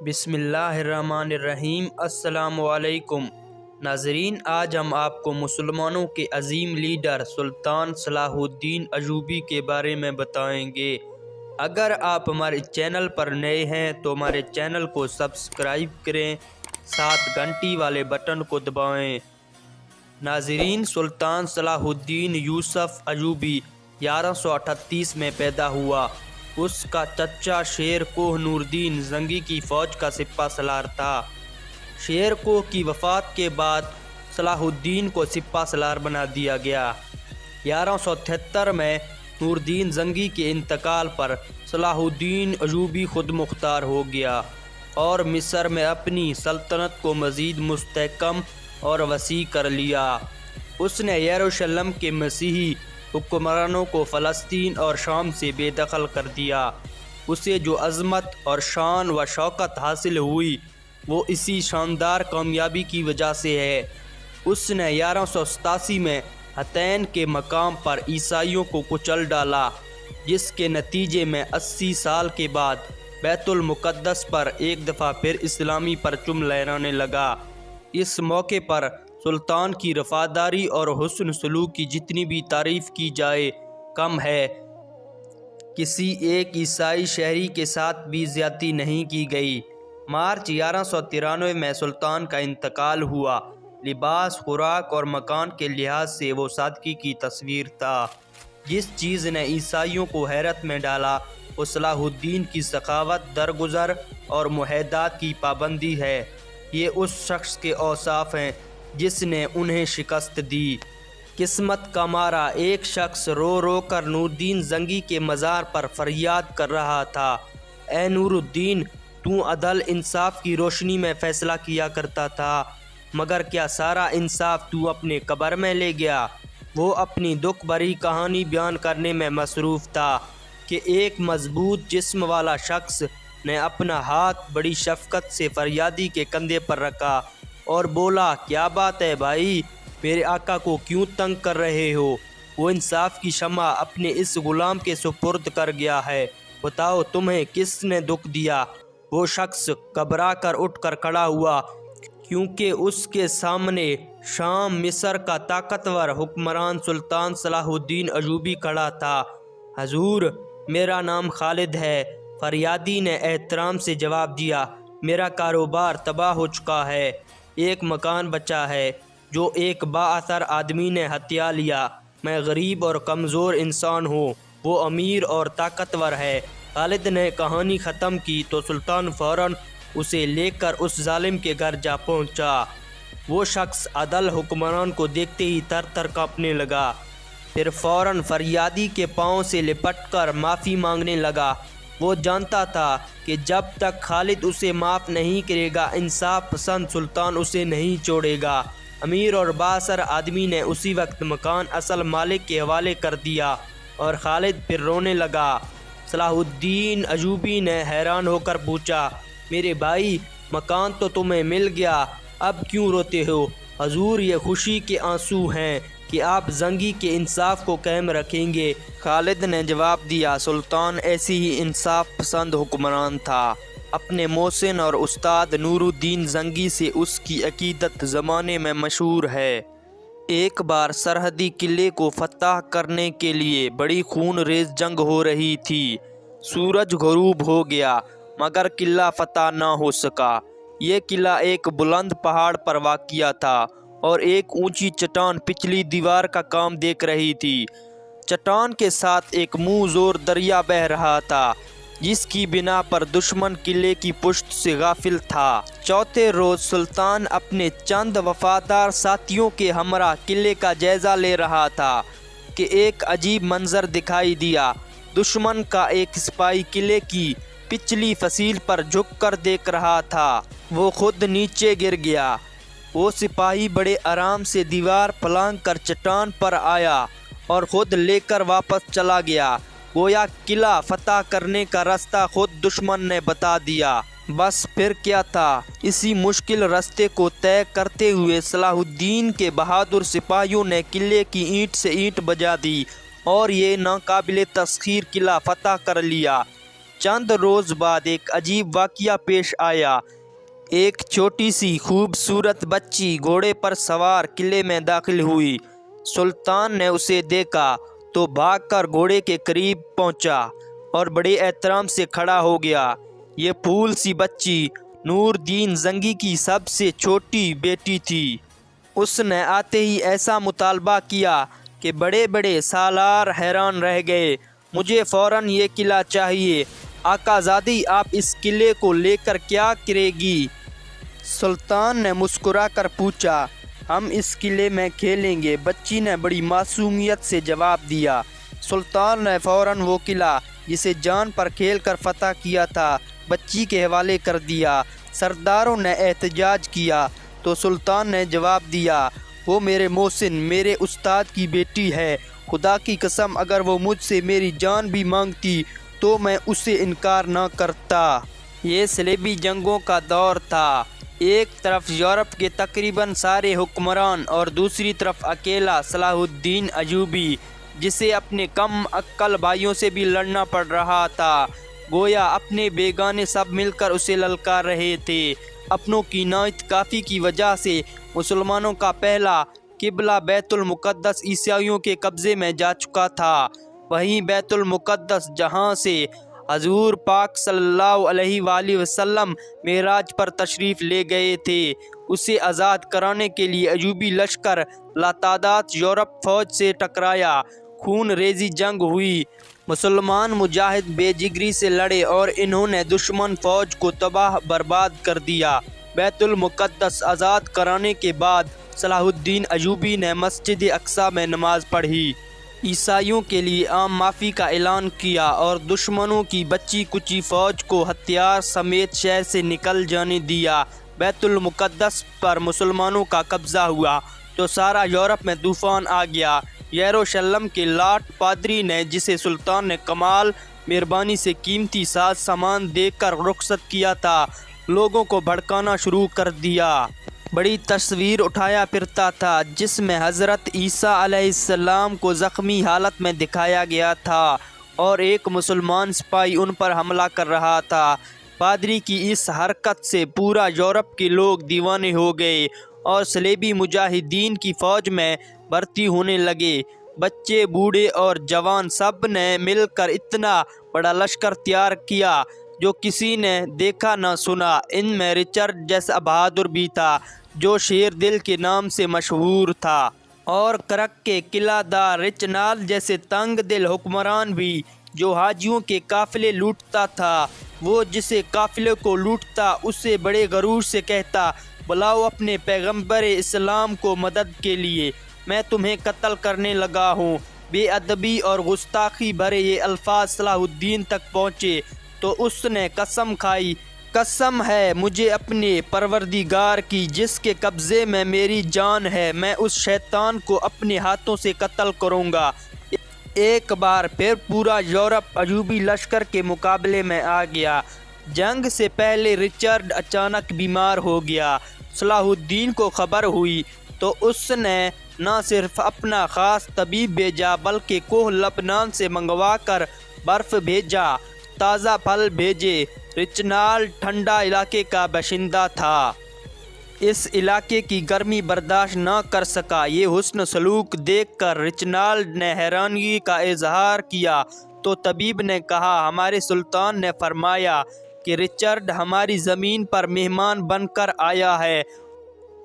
بسم اللہ الرحمن الرحیم۔ السلام علیکم ناظرین، آج ہم آپ کو مسلمانوں کے عظیم لیڈر سلطان صلاح الدین ایوبی کے بارے میں بتائیں گے۔ اگر آپ ہمارے چینل پر نئے ہیں تو ہمارے چینل کو سبسکرائب کریں، ساتھ گھنٹی والے بٹن کو دبائیں۔ ناظرین، سلطان صلاح الدین یوسف ایوبی 1138 میں پیدا ہوا۔ اس کا چچا شیر کوہ نور الدین زنگی کی فوج کا سپہ سالار تھا۔ شیر کوہ کی وفات کے بعد صلاح الدین کو سپہ سالار بنا دیا گیا۔ 1173 میں نور الدین زنگی کے انتقال پر صلاح الدین ایوبی خود مختار ہو گیا اور مصر میں اپنی سلطنت کو مزید مستحکم اور وسیع کر لیا۔ اس نے یروشلم کے مسیحی حکمرانوں کو فلسطین اور شام سے بے دخل کر دیا۔ اسے جو عظمت اور شان و شوکت حاصل ہوئی وہ اسی شاندار کامیابی کی وجہ سے ہے۔ اس نے 1187 میں حطین کے مقام پر عیسائیوں کو کچل ڈالا، جس کے نتیجے میں 80 سال کے بعد بیت المقدس پر ایک دفعہ پھر اسلامی پرچم لہرانے لگا۔ اس موقع پر سلطان کی وفاداری اور حسن سلوک کی جتنی بھی تعریف کی جائے کم ہے۔ کسی ایک عیسائی شہری کے ساتھ بھی زیادتی نہیں کی گئی۔ مارچ 1193 میں سلطان کا انتقال ہوا۔ لباس، خوراک اور مکان کے لحاظ سے وہ سادگی کی تصویر تھا۔ جس چیز نے عیسائیوں کو حیرت میں ڈالا وہ صلاح الدین کی سخاوت، درگزر اور معاہدات کی پابندی ہے۔ یہ اس شخص کے اوصاف ہیں جس نے انہیں شکست دی۔ قسمت کا مارا ایک شخص رو رو کر نور الدین زنگی کے مزار پر فریاد کر رہا تھا، اے نور الدین، تو عدل انصاف کی روشنی میں فیصلہ کیا کرتا تھا، مگر کیا سارا انصاف تو اپنے قبر میں لے گیا؟ وہ اپنی دکھ بھری کہانی بیان کرنے میں مصروف تھا کہ ایک مضبوط جسم والا شخص نے اپنا ہاتھ بڑی شفقت سے فریادی کے کندھے پر رکھا اور بولا، کیا بات ہے بھائی، میرے آقا کو کیوں تنگ کر رہے ہو؟ وہ انصاف کی شمع اپنے اس غلام کے سپرد کر گیا ہے، بتاؤ تمہیں کس نے دکھ دیا؟ وہ شخص گھبرا کر اٹھ کر کھڑا ہوا، کیونکہ اس کے سامنے شام مصر کا طاقتور حکمران سلطان صلاح الدین ایوبی کھڑا تھا۔ حضور، میرا نام خالد ہے، فریادی نے احترام سے جواب دیا۔ میرا کاروبار تباہ ہو چکا ہے، ایک مکان بچا ہے جو ایک با اثر آدمی نے ہتھیا لیا۔ میں غریب اور کمزور انسان ہوں، وہ امیر اور طاقتور ہے۔ خالد نے کہانی ختم کی تو سلطان فوراً اسے لے کر اس ظالم کے گھر جا پہنچا۔ وہ شخص عدل حکمران کو دیکھتے ہی تھر تھر کانپنے لگا، پھر فوراً فریادی کے پاؤں سے لپٹ کر معافی مانگنے لگا۔ وہ جانتا تھا کہ جب تک خالد اسے معاف نہیں کرے گا انصاف پسند سلطان اسے نہیں چھوڑے گا۔ امیر اور بااثر آدمی نے اسی وقت مکان اصل مالک کے حوالے کر دیا اور خالد پھر رونے لگا۔ صلاح الدین ایوبی نے حیران ہو کر پوچھا، میرے بھائی، مکان تو تمہیں مل گیا، اب کیوں روتے ہو؟ حضور، یہ خوشی کے آنسو ہیں کہ آپ زنگی کے انصاف کو قائم رکھیں گے۔ خالد نے جواب دیا، سلطان ایسی ہی انصاف پسند حکمران تھا۔ اپنے محسن اور استاد نور الدین زنگی سے اس کی عقیدت زمانے میں مشہور ہے۔ ایک بار سرحدی قلعے کو فتح کرنے کے لیے بڑی خون ریز جنگ ہو رہی تھی۔ سورج غروب ہو گیا مگر قلعہ فتح نہ ہو سکا۔ یہ قلعہ ایک بلند پہاڑ پر واقع تھا اور ایک اونچی چٹان پچھلی دیوار کا کام دیکھ رہی تھی۔ چٹان کے ساتھ ایک منہ زور دریا بہہ رہا تھا، جس کی بنا پر دشمن قلعے کی پشت سے غافل تھا۔ چوتھے روز سلطان اپنے چند وفادار ساتھیوں کے ہمراہ قلعے کا جائزہ لے رہا تھا کہ ایک عجیب منظر دکھائی دیا۔ دشمن کا ایک سپاہی قلعے کی پچھلی فصیل پر جھک کر دیکھ رہا تھا۔ وہ خود نیچے گر گیا۔ وہ سپاہی بڑے آرام سے دیوار پلانگ کر چٹان پر آیا اور خود لے کر واپس چلا گیا، گویا قلعہ فتح کرنے کا راستہ خود دشمن نے بتا دیا۔ بس پھر کیا تھا، اسی مشکل راستے کو طے کرتے ہوئے صلاح الدین کے بہادر سپاہیوں نے قلعے کی اینٹ سے اینٹ بجا دی اور یہ ناقابل تسخیر قلعہ فتح کر لیا۔ چند روز بعد ایک عجیب واقعہ پیش آیا۔ ایک چھوٹی سی خوبصورت بچی گھوڑے پر سوار قلعے میں داخل ہوئی۔ سلطان نے اسے دیکھا تو بھاگ کر گھوڑے کے قریب پہنچا اور بڑے احترام سے کھڑا ہو گیا۔ یہ پھول سی بچی نور الدین زنگی کی سب سے چھوٹی بیٹی تھی۔ اس نے آتے ہی ایسا مطالبہ کیا کہ بڑے بڑے سالار حیران رہ گئے۔ مجھے فوراً یہ قلعہ چاہیے۔ آقا زادی، آپ اس قلعے کو لے کر کیا کرے گی؟ سلطان نے مسکرا کر پوچھا۔ ہم اس قلعے میں کھیلیں گے، بچی نے بڑی معصومیت سے جواب دیا۔ سلطان نے فوراً وہ قلعہ جسے جان پر کھیل کر فتح کیا تھا بچی کے حوالے کر دیا۔ سرداروں نے احتجاج کیا تو سلطان نے جواب دیا، وہ میرے محسن، میرے استاد کی بیٹی ہے۔ خدا کی قسم، اگر وہ مجھ سے میری جان بھی مانگتی تو میں اسے انکار نہ کرتا۔ یہ صلیبی جنگوں کا دور تھا۔ ایک طرف یورپ کے تقریباً سارے حکمران اور دوسری طرف اکیلا صلاح الدین ایوبی، جسے اپنے کم عقل بھائیوں سے بھی لڑنا پڑ رہا تھا۔ گویا اپنے بیگانے سب مل کر اسے للکار رہے تھے۔ اپنوں کی نااتفاقی کی وجہ سے مسلمانوں کا پہلا قبلہ بیت المقدس عیسائیوں کے قبضے میں جا چکا تھا۔ وہیں بیت المقدس جہاں سے حضور پاک صلی اللہ علیہ وآلہ وسلم معراج پر تشریف لے گئے تھے، اسے آزاد کرانے کے لیے ایوبی لشکر لاتعداد یورپ فوج سے ٹکرایا۔ خون ریزی جنگ ہوئی۔ مسلمان مجاہد بے جگری سے لڑے اور انہوں نے دشمن فوج کو تباہ برباد کر دیا۔ بیت المقدس آزاد کرانے کے بعد صلاح الدین ایوبی نے مسجد اقصی میں نماز پڑھی، عیسائیوں کے لیے عام معافی کا اعلان کیا اور دشمنوں کی بچی کچی فوج کو ہتھیار سمیت شہر سے نکل جانے دیا۔ بیت المقدس پر مسلمانوں کا قبضہ ہوا تو سارا یورپ میں طوفان آ گیا۔ یروشلم کے لاٹ پادری نے، جسے سلطان نے کمال مہربانی سے قیمتی ساز سامان دے کر رخصت کیا تھا، لوگوں کو بھڑکانا شروع کر دیا۔ بڑی تصویر اٹھایا پھرتا تھا جس میں حضرت عیسیٰ علیہ السلام کو زخمی حالت میں دکھایا گیا تھا اور ایک مسلمان سپاہی ان پر حملہ کر رہا تھا۔ پادری کی اس حرکت سے پورا یورپ کے لوگ دیوانے ہو گئے اور صلیبی مجاہدین کی فوج میں بھرتی ہونے لگے۔ بچے، بوڑھے اور جوان سب نے مل کر اتنا بڑا لشکر تیار کیا جو کسی نے دیکھا نہ سنا۔ ان میں رچرڈ جیسا بہادر بھی تھا جو شیر دل کے نام سے مشہور تھا، اور کرک کے قلعہ دار رچنال جیسے تنگ دل حکمران بھی جو حاجیوں کے قافلے لوٹتا تھا۔ وہ جسے قافلے کو لوٹتا اسے بڑے غرور سے کہتا، بلاؤ اپنے پیغمبر اسلام کو مدد کے لیے، میں تمہیں قتل کرنے لگا ہوں۔ بے ادبی اور گستاخی بھرے یہ الفاظ صلاح الدین تک پہنچے تو اس نے قسم کھائی، قسم ہے مجھے اپنے پروردگار کی جس کے قبضے میں میری جان ہے، میں اس شیطان کو اپنے ہاتھوں سے قتل کروں گا۔ ایک بار پھر پورا یورپ ایوبی لشکر کے مقابلے میں آ گیا۔ جنگ سے پہلے رچرڈ اچانک بیمار ہو گیا۔ صلاح الدین کو خبر ہوئی تو اس نے نہ صرف اپنا خاص طبیب بھیجا بلکہ کوہ لبنان سے منگوا کر برف بھیجا، تازہ پھل بھیجے۔ رچنال ٹھنڈا علاقے کا باشندہ تھا، اس علاقے کی گرمی برداشت نہ کر سکا۔ یہ حسن سلوک دیکھ کر رچنال نے حیرانگی کا اظہار کیا تو طبیب نے کہا، ہمارے سلطان نے فرمایا کہ رچرڈ ہماری زمین پر مہمان بن کر آیا ہے،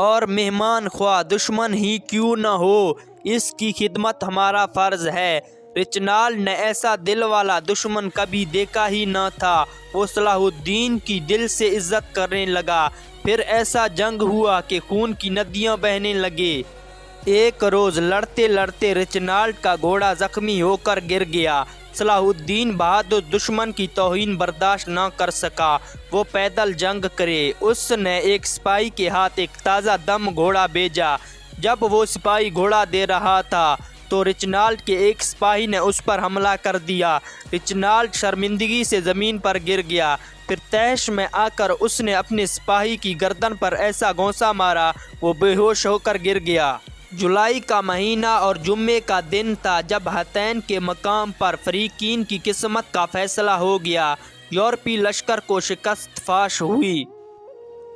اور مہمان خواہ دشمن ہی کیوں نہ ہو، اس کی خدمت ہمارا فرض ہے۔ رچنال نے ایسا دل والا دشمن کبھی دیکھا ہی نہ تھا۔ وہ صلاح الدین کی دل سے عزت کرنے لگا۔ پھر ایسا جنگ ہوا کہ خون کی ندیاں بہنے لگے۔ ایک روز لڑتے لڑتے رچنال کا گھوڑا زخمی ہو کر گر گیا۔ صلاح الدین بہادر دشمن کی توہین برداشت نہ کر سکا، وہ پیدل جنگ کرے۔ اس نے ایک سپاہی کے ہاتھ ایک تازہ دم گھوڑا بھیجا۔ جب وہ سپاہی گھوڑا دے رہا تھا تو رچنال کے ایک سپاہی نے اس پر حملہ کر دیا۔ رچنال شرمندگی سے زمین پر گر گیا۔ پھر طیش میں آ کر اس نے اپنے سپاہی کی گردن پر ایسا گھونسا مارا وہ بے ہوش ہو کر گر گیا۔ جولائی کا مہینہ اور جمعے کا دن تھا جب حطین کے مقام پر فریقین کی قسمت کا فیصلہ ہو گیا۔ یورپی لشکر کو شکست فاش ہوئی۔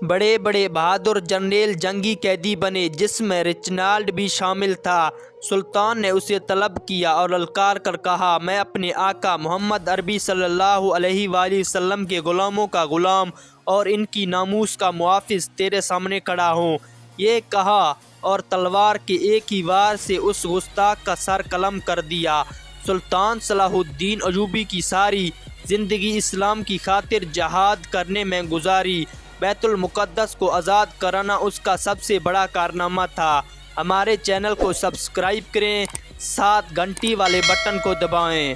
بڑے بڑے بہادر جنرل جنگی قیدی بنے، جس میں ریچنالڈ بھی شامل تھا۔ سلطان نے اسے طلب کیا اور للکار کر کہا، میں اپنے آقا محمد عربی صلی اللہ علیہ وآلہ وسلم کے غلاموں کا غلام اور ان کی ناموس کا محافظ تیرے سامنے کھڑا ہوں۔ یہ کہا اور تلوار کے ایک ہی وار سے اس گستاخ کا سر قلم کر دیا۔ سلطان صلاح الدین ایوبی کی ساری زندگی اسلام کی خاطر جہاد کرنے میں گزاری۔ بیت المقدس کو آزاد کرانا اس کا سب سے بڑا کارنامہ تھا۔ ہمارے چینل کو سبسکرائب کریں، ساتھ گھنٹی والے بٹن کو دبائیں۔